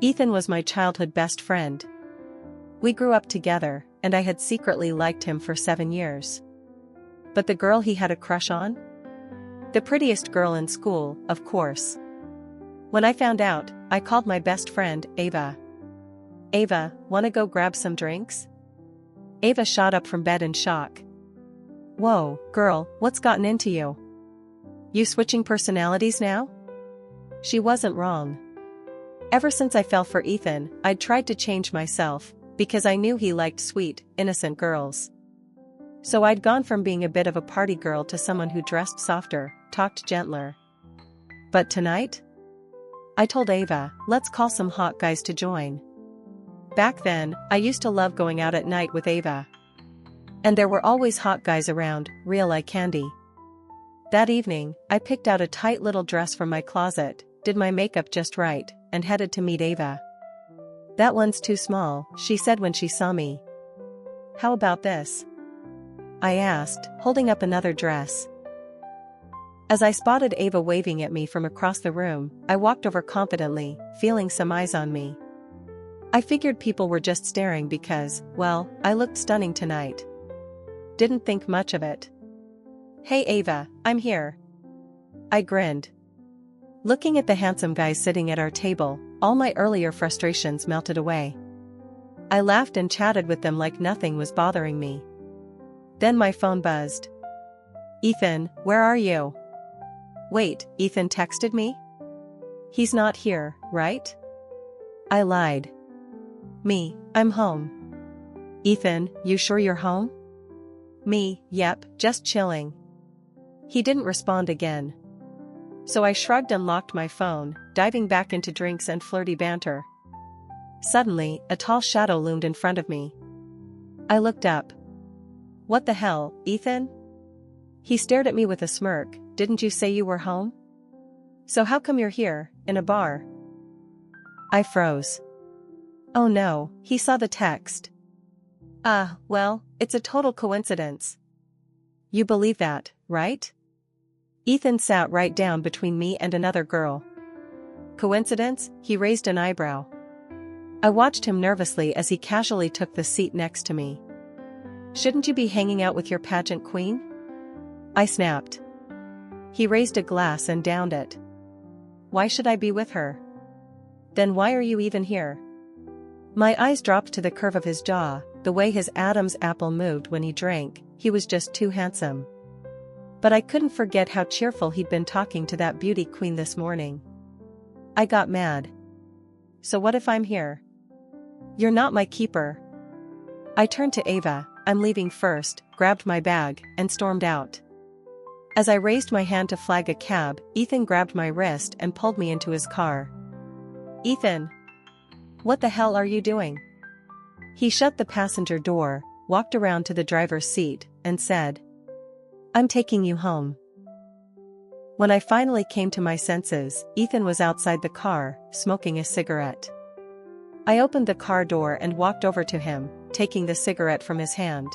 Ethan was my childhood best friend. We grew up together, and I had secretly liked him for 7 years. But the girl he had a crush on? The prettiest girl in school, of course. When I found out, I called my best friend, Ava. "Ava, wanna go grab some drinks?" Ava shot up from bed in shock. "Whoa, girl, what's gotten into you? You switching personalities now?" She wasn't wrong. Ever since I fell for Ethan, I'd tried to change myself, because I knew he liked sweet, innocent girls. So I'd gone from being a bit of a party girl to someone who dressed softer, talked gentler. But tonight? I told Ava, let's call some hot guys to join. Back then, I used to love going out at night with Ava. And there were always hot guys around, real eye candy. That evening, I picked out a tight little dress from my closet, did my makeup just right, and headed to meet Ava. "That one's too small," she said when she saw me. "How about this?" I asked, holding up another dress. As I spotted Ava waving at me from across the room, I walked over confidently, feeling some eyes on me. I figured people were just staring because, well, I looked stunning tonight. Didn't think much of it. "Hey Ava, I'm here." I grinned. Looking at the handsome guys sitting at our table, all my earlier frustrations melted away. I laughed and chatted with them like nothing was bothering me. Then my phone buzzed. "Ethan, where are you?" "Wait, Ethan texted me?" "He's not here, right?" I lied. Me, I'm home." "Ethan, you sure you're home?" Me, yep, just chilling." He didn't respond again. So I shrugged and locked my phone, diving back into drinks and flirty banter. Suddenly, a tall shadow loomed in front of me. I looked up. "What the hell, Ethan?" He stared at me with a smirk. "Didn't you say you were home? So how come you're here, in a bar?" I froze. Oh no, he saw the text. Well, it's a total coincidence. You believe that, right? Ethan sat right down between me and another girl. Coincidence? He raised an eyebrow. I watched him nervously as he casually took the seat next to me. "Shouldn't you be hanging out with your pageant queen?" I snapped. He raised a glass and downed it. "Why should I be with her?" "Then why are you even here?" My eyes dropped to the curve of his jaw, the way his Adam's apple moved when he drank. He was just too handsome. But I couldn't forget how cheerful he'd been talking to that beauty queen this morning. I got mad. "So what if I'm here?" "You're not my keeper." I turned to Ava, "I'm leaving first," grabbed my bag, and stormed out. As I raised my hand to flag a cab, Ethan grabbed my wrist and pulled me into his car. "Ethan! What the hell are you doing?" He shut the passenger door, walked around to the driver's seat, and said, "I'm taking you home." When I finally came to my senses, Ethan was outside the car, smoking a cigarette. I opened the car door and walked over to him, taking the cigarette from his hand.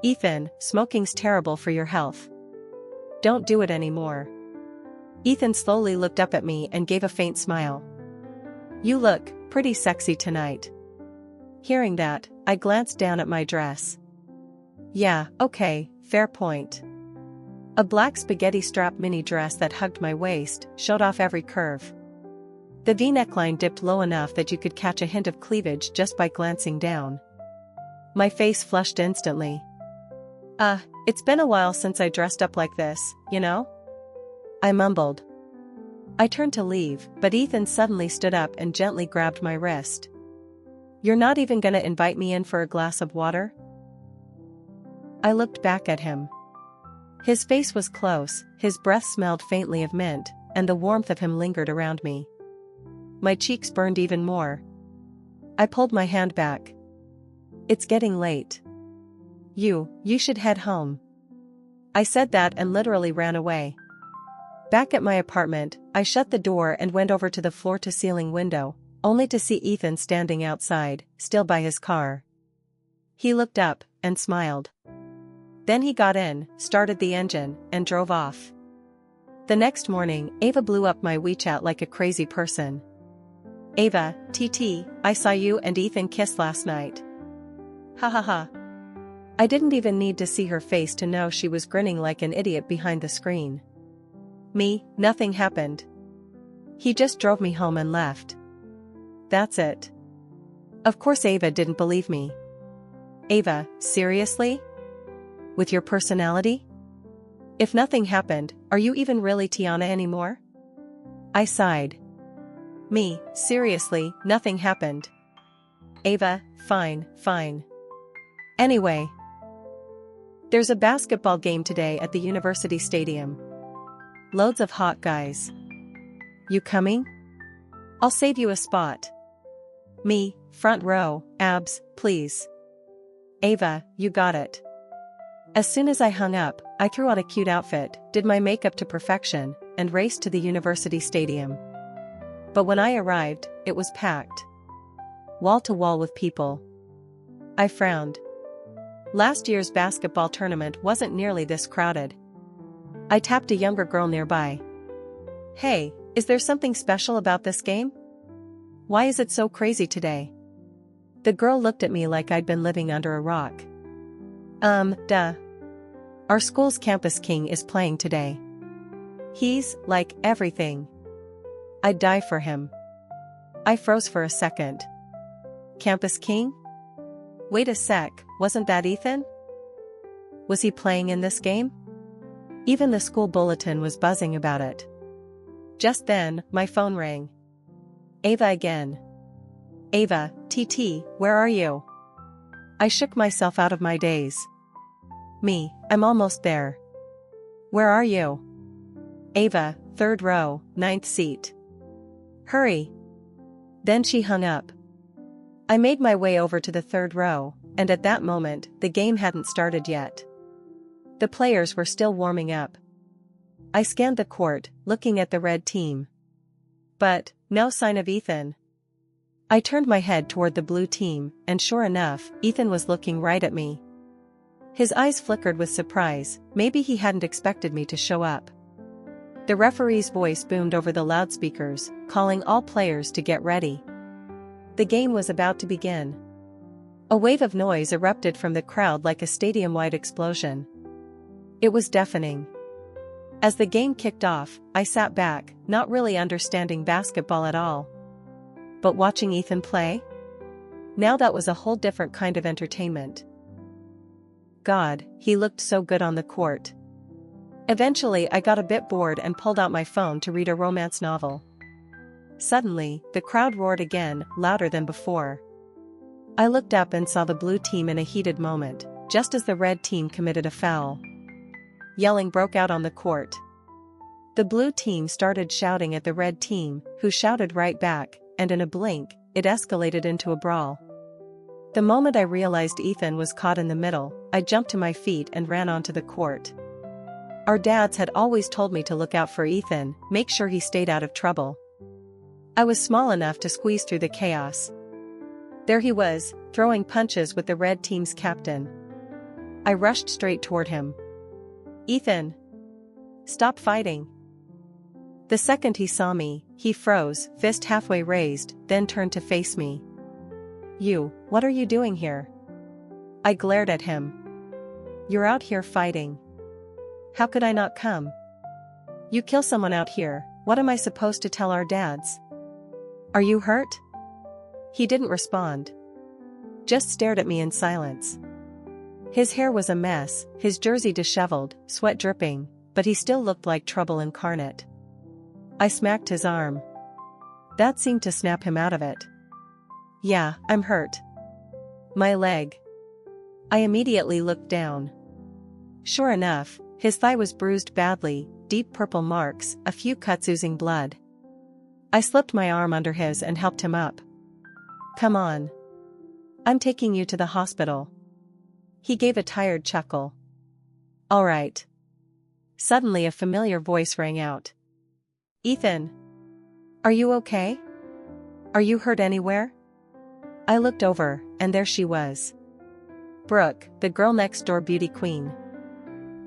"Ethan, smoking's terrible for your health. Don't do it anymore." Ethan slowly looked up at me and gave a faint smile. "You look pretty sexy tonight." Hearing that, I glanced down at my dress. Yeah, okay, fair point. A black spaghetti strap mini dress that hugged my waist, showed off every curve. The V neckline dipped low enough that you could catch a hint of cleavage just by glancing down. My face flushed instantly. It's been a while since I dressed up like this, you know?" I mumbled. I turned to leave, but Ethan suddenly stood up and gently grabbed my wrist. "You're not even gonna invite me in for a glass of water?" I looked back at him. His face was close, his breath smelled faintly of mint, and the warmth of him lingered around me. My cheeks burned even more. I pulled my hand back. "It's getting late. You should head home." I said that and literally ran away. Back at my apartment, I shut the door and went over to the floor-to-ceiling window, only to see Ethan standing outside, still by his car. He looked up and smiled. Then he got in, started the engine, and drove off. The next morning, Ava blew up my WeChat like a crazy person. Ava, TT, I saw you and Ethan kiss last night. Ha ha ha. I didn't even need to see her face to know she was grinning like an idiot behind the screen. Me, nothing happened. He just drove me home and left. That's it. Of course Ava didn't believe me. Ava, seriously? With your personality? If nothing happened, are you even really Tiana anymore? I sighed. Me, seriously, nothing happened. Ava, fine, fine. Anyway. There's a basketball game today at the university stadium. Loads of hot guys. You coming? I'll save you a spot. Me, front row, abs, please. Ava, you got it. As soon as I hung up, I threw out a cute outfit, did my makeup to perfection, and raced to the university stadium. But when I arrived, it was packed. Wall to wall with people. I frowned. Last year's basketball tournament wasn't nearly this crowded. I tapped a younger girl nearby. Hey, is there something special about this game? Why is it so crazy today? The girl looked at me like I'd been living under a rock. Duh. Our school's campus king is playing today. He's, like, everything. I'd die for him. I froze for a second. Campus king? Wait a sec, wasn't that Ethan? Was he playing in this game? Even the school bulletin was buzzing about it. Just then, my phone rang. Ava again. Ava, TT, where are you? I shook myself out of my daze. Me, I'm almost there. Where are you? Ava, third row, ninth seat. Hurry. Then she hung up. I made my way over to the third row, and at that moment, the game hadn't started yet. The players were still warming up. I scanned the court, looking at the red team. But, no sign of Ethan. I turned my head toward the blue team, and sure enough, Ethan was looking right at me. His eyes flickered with surprise, maybe he hadn't expected me to show up. The referee's voice boomed over the loudspeakers, calling all players to get ready. The game was about to begin. A wave of noise erupted from the crowd like a stadium-wide explosion. It was deafening. As the game kicked off, I sat back, not really understanding basketball at all. But watching Ethan play? Now that was a whole different kind of entertainment. God, he looked so good on the court. Eventually I got a bit bored and pulled out my phone to read a romance novel. Suddenly, the crowd roared again, louder than before. I looked up and saw the blue team in a heated moment, just as the red team committed a foul. Yelling broke out on the court. The blue team started shouting at the red team, who shouted right back, and in a blink, it escalated into a brawl. The moment I realized Ethan was caught in the middle, I jumped to my feet and ran onto the court. Our dads had always told me to look out for Ethan, make sure he stayed out of trouble. I was small enough to squeeze through the chaos. There he was, throwing punches with the red team's captain. I rushed straight toward him. Ethan! Stop fighting! The second he saw me, he froze, fist halfway raised, then turned to face me. You, what are you doing here? I glared at him. You're out here fighting. How could I not come? You kill someone out here, what am I supposed to tell our dads? Are you hurt? He didn't respond. Just stared at me in silence. His hair was a mess, his jersey disheveled, sweat dripping, but he still looked like trouble incarnate. I smacked his arm. That seemed to snap him out of it. Yeah, I'm hurt. My leg. I immediately looked down. Sure enough, his thigh was bruised badly, deep purple marks, a few cuts oozing blood. I slipped my arm under his and helped him up. Come on. I'm taking you to the hospital. He gave a tired chuckle. All right. Suddenly a familiar voice rang out. Ethan. Are you okay? Are you hurt anywhere? I looked over, and there she was. Brooke, the girl next door beauty queen.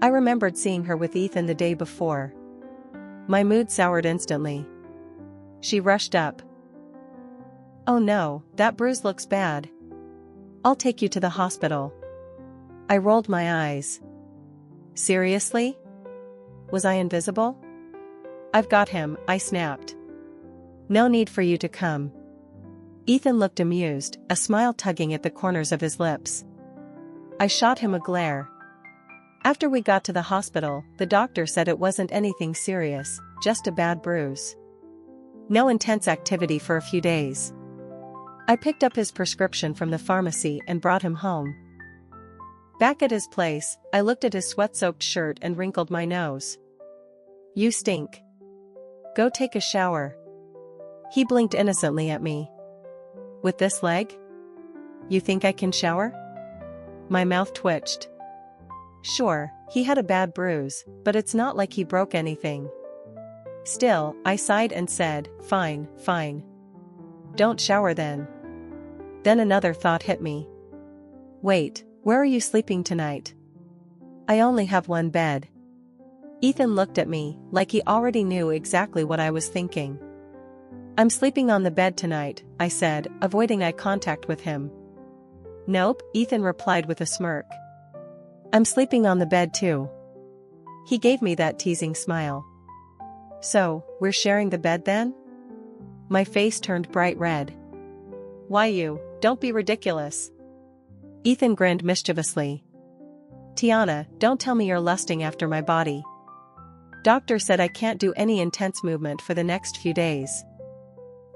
I remembered seeing her with Ethan the day before. My mood soured instantly. She rushed up. Oh no, that bruise looks bad. I'll take you to the hospital. I rolled my eyes. Seriously? Was I invisible? I've got him, I snapped. No need for you to come. Ethan looked amused, a smile tugging at the corners of his lips. I shot him a glare. After we got to the hospital, the doctor said it wasn't anything serious, just a bad bruise. No intense activity for a few days. I picked up his prescription from the pharmacy and brought him home. Back at his place, I looked at his sweat-soaked shirt and wrinkled my nose. You stink. Go take a shower. He blinked innocently at me. With this leg? You think I can shower? My mouth twitched. Sure, he had a bad bruise, but it's not like he broke anything. Still, I sighed and said, fine, fine. Don't shower then. Then another thought hit me. Wait, where are you sleeping tonight? I only have one bed. Ethan looked at me, like he already knew exactly what I was thinking. I'm sleeping on the bed tonight, I said, avoiding eye contact with him. Nope, Ethan replied with a smirk. I'm sleeping on the bed too. He gave me that teasing smile. So, we're sharing the bed then? My face turned bright red. Why you? Don't be ridiculous. Ethan grinned mischievously. Tiana, don't tell me you're lusting after my body. Doctor said I can't do any intense movement for the next few days.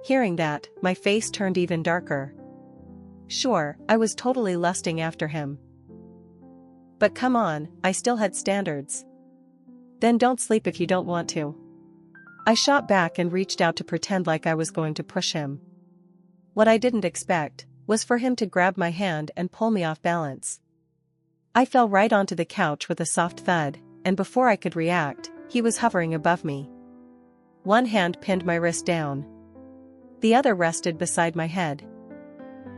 Hearing that, my face turned even darker. Sure, I was totally lusting after him. But come on, I still had standards. Then don't sleep if you don't want to. I shot back and reached out to pretend like I was going to push him. What I didn't expect was for him to grab my hand and pull me off balance. I fell right onto the couch with a soft thud, and before I could react, he was hovering above me. One hand pinned my wrist down. The other rested beside my head.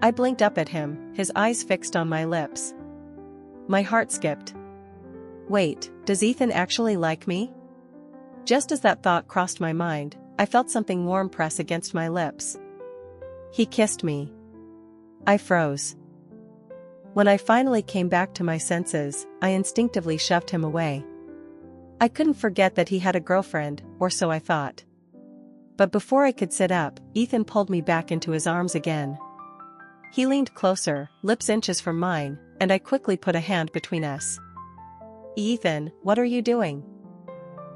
I blinked up at him, his eyes fixed on my lips. My heart skipped. Wait, does Ethan actually like me? Just as that thought crossed my mind, I felt something warm press against my lips. He kissed me. I froze. When I finally came back to my senses, I instinctively shoved him away. I couldn't forget that he had a girlfriend, or so I thought. But before I could sit up, Ethan pulled me back into his arms again. He leaned closer, lips inches from mine, and I quickly put a hand between us. Ethan, what are you doing?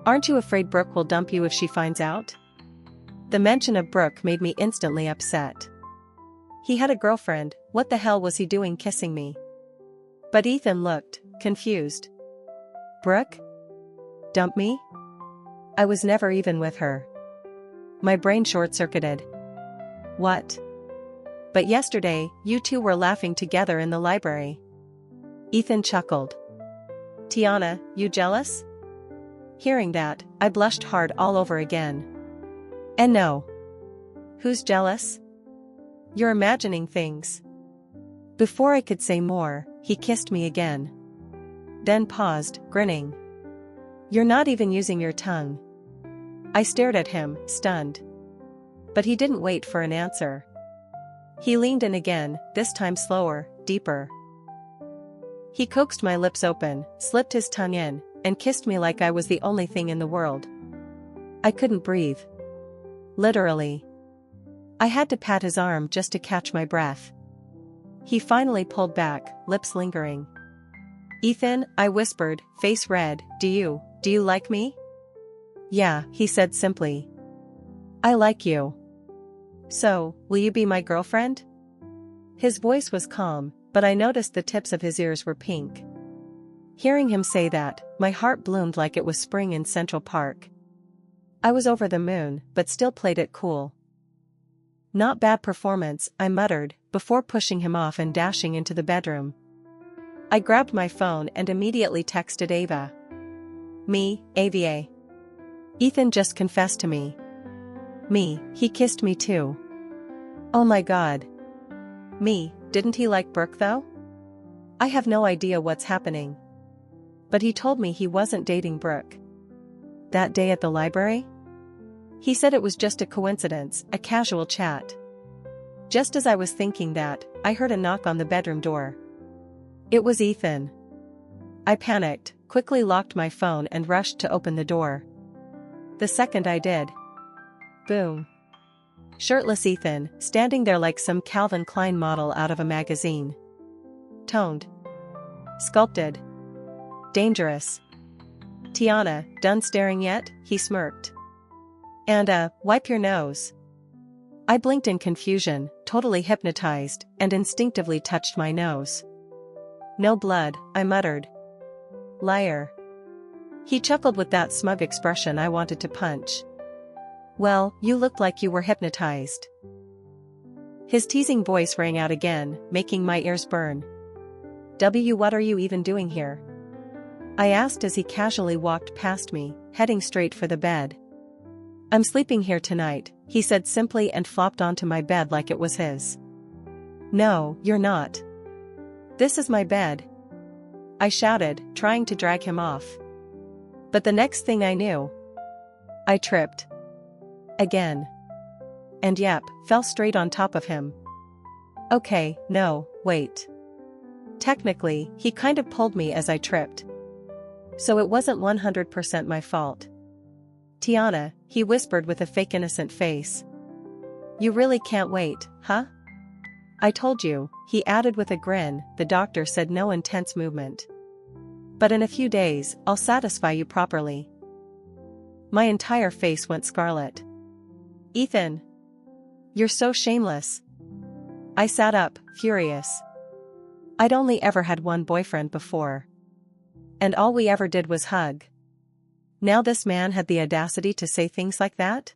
Aren't you afraid Brooke will dump you if she finds out? The mention of Brooke made me instantly upset. He had a girlfriend, what the hell was he doing kissing me? But Ethan looked confused. Brooke? Dump me? I was never even with her. My brain short-circuited. What? But yesterday, you two were laughing together in the library. Ethan chuckled. Tiana, you jealous? Hearing that, I blushed hard all over again. And no. Who's jealous? You're imagining things. Before I could say more, he kissed me again. Then paused, grinning. You're not even using your tongue. I stared at him, stunned. But he didn't wait for an answer. He leaned in again, this time slower, deeper. He coaxed my lips open, slipped his tongue in, and kissed me like I was the only thing in the world. I couldn't breathe. Literally. I had to pat his arm just to catch my breath. He finally pulled back, lips lingering. Ethan, I whispered, face red, do you like me? Yeah, he said simply. I like you. So, will you be my girlfriend? His voice was calm, but I noticed the tips of his ears were pink. Hearing him say that, my heart bloomed like it was spring in Central Park. I was over the moon, but still played it cool. Not bad performance, I muttered, before pushing him off and dashing into the bedroom. I grabbed my phone and immediately texted Ava. Me, AVA. Ethan just confessed to me. Me, he kissed me too. Oh my god. Me, didn't he like Brooke though? I have no idea what's happening. But he told me he wasn't dating Brooke. That day at the library? He said it was just a coincidence, a casual chat. Just as I was thinking that, I heard a knock on the bedroom door. It was Ethan. I panicked, quickly locked my phone and rushed to open the door. The second I did, boom. Shirtless Ethan, standing there like some Calvin Klein model out of a magazine. Toned. Sculpted. Dangerous. "Tiana, done staring yet?" he smirked. "And wipe your nose." I blinked in confusion, totally hypnotized, and instinctively touched my nose. "No blood," I muttered. "Liar." He chuckled with that smug expression I wanted to punch. "Well, you looked like you were hypnotized." His teasing voice rang out again, making my ears burn. What are you even doing here?" I asked as he casually walked past me, heading straight for the bed. "I'm sleeping here tonight," he said simply and flopped onto my bed like it was his. "No, you're not. This is my bed," I shouted, trying to drag him off. But the next thing I knew, I tripped. Again. And yep, fell straight on top of him. Okay, no, wait. Technically, he kind of pulled me as I tripped. So it wasn't 100% my fault. "Tiana," he whispered with a fake innocent face. "You really can't wait, huh?" "I told you," he added with a grin. "The doctor said no intense movement. But in a few days, I'll satisfy you properly." My entire face went scarlet. "Ethan! You're so shameless." I sat up, furious. I'd only ever had one boyfriend before. And all we ever did was hug. Now this man had the audacity to say things like that?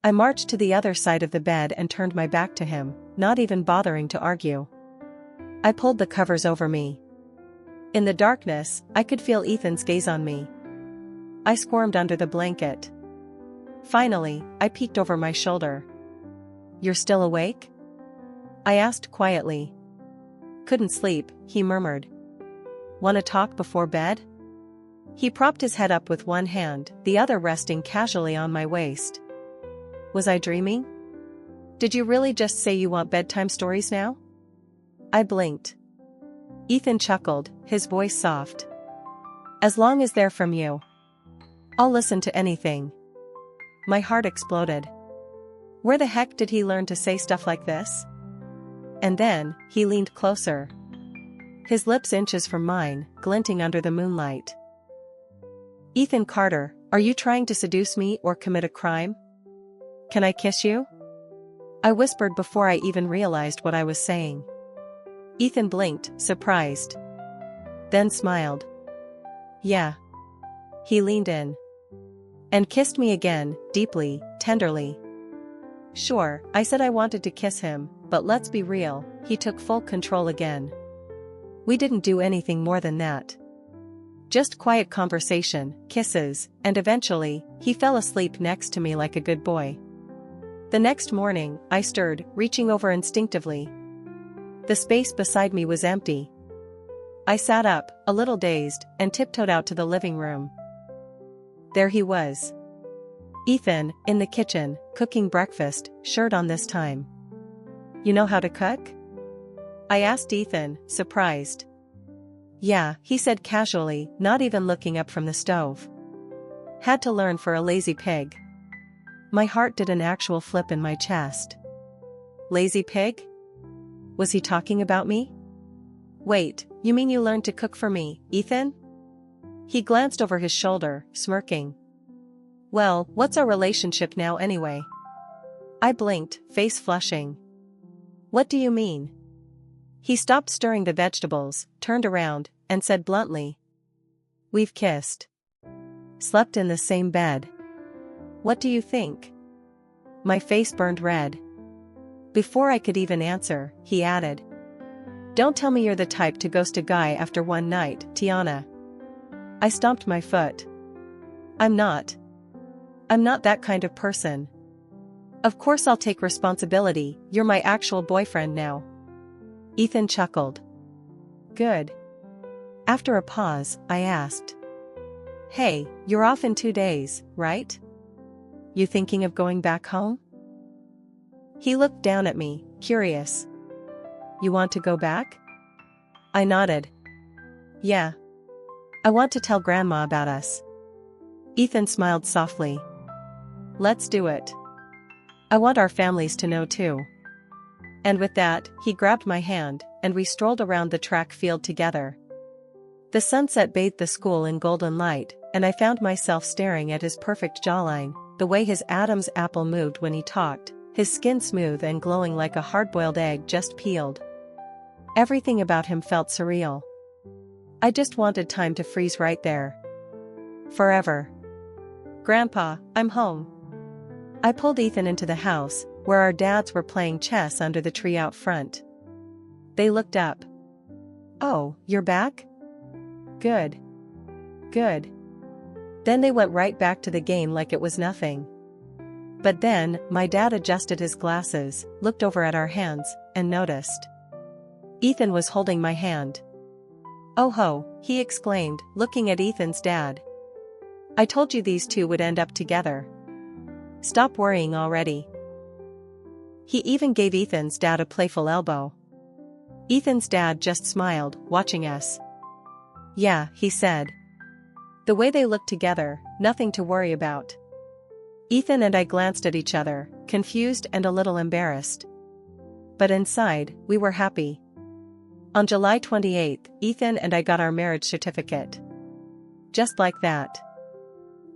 I marched to the other side of the bed and turned my back to him, not even bothering to argue. I pulled the covers over me. In the darkness, I could feel Ethan's gaze on me. I squirmed under the blanket. Finally, I peeked over my shoulder. "You're still awake?" I asked quietly. "Couldn't sleep," he murmured. "Wanna talk before bed?" He propped his head up with one hand, the other resting casually on my waist. Was I dreaming? "Did you really just say you want bedtime stories now?" I blinked. Ethan chuckled, his voice soft. "As long as they're from you, I'll listen to anything." My heart exploded. Where the heck did he learn to say stuff like this? And then, he leaned closer. His lips inches from mine, glinting under the moonlight. "Ethan Carter, are you trying to seduce me or commit a crime? Can I kiss you?" I whispered before I even realized what I was saying. Ethan blinked, surprised. Then smiled. "Yeah." He leaned in. And kissed me again, deeply, tenderly. Sure, I said I wanted to kiss him, but let's be real, he took full control again. We didn't do anything more than that. Just quiet conversation, kisses, and eventually, he fell asleep next to me like a good boy. The next morning, I stirred, reaching over instinctively. The space beside me was empty. I sat up, a little dazed, and tiptoed out to the living room. There he was. Ethan, in the kitchen, cooking breakfast, shirt on this time. "You know how to cook?" I asked Ethan, surprised. "Yeah," he said casually, not even looking up from the stove. "Had to learn for a lazy pig." My heart did an actual flip in my chest. Lazy pig? Was he talking about me? "Wait, you mean you learned to cook for me, Ethan?" He glanced over his shoulder, smirking. "Well, what's our relationship now anyway?" I blinked, face flushing. "What do you mean?" He stopped stirring the vegetables, turned around, and said bluntly. "We've kissed. Slept in the same bed. What do you think?" My face burned red. Before I could even answer, he added. "Don't tell me you're the type to ghost a guy after one night, Tiana." I stomped my foot. I'm not that kind of person. Of course I'll take responsibility, you're my actual boyfriend now." Ethan chuckled. "Good." After a pause, I asked. "Hey, you're off in 2 days, right? You thinking of going back home?" He looked down at me, curious. You want to go back? I nodded. Yeah. I want to tell Grandma about us. Ethan smiled softly. Let's do it. I want our families to know too. And with that, he grabbed my hand, and we strolled around the track field together. The sunset bathed the school in golden light, and I found myself staring at his perfect jawline, the way his Adam's apple moved when he talked, his skin smooth and glowing like a hard-boiled egg just peeled. Everything about him felt surreal. I just wanted time to freeze right there. Forever. Grandpa, I'm home. I pulled Ethan into the house, where our dads were playing chess under the tree out front. They looked up. Oh, you're back? Good. Good. Then they went right back to the game like it was nothing. But then, my dad adjusted his glasses, looked over at our hands, and noticed. Ethan was holding my hand. Oh ho, he exclaimed, looking at Ethan's dad. I told you these two would end up together. Stop worrying already. He even gave Ethan's dad a playful elbow. Ethan's dad just smiled, watching us. Yeah, he said. The way they looked together, nothing to worry about. Ethan and I glanced at each other, confused and a little embarrassed. But inside, we were happy. On July 28th, Ethan and I got our marriage certificate. Just like that.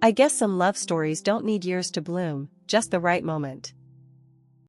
I guess some love stories don't need years to bloom, just the right moment.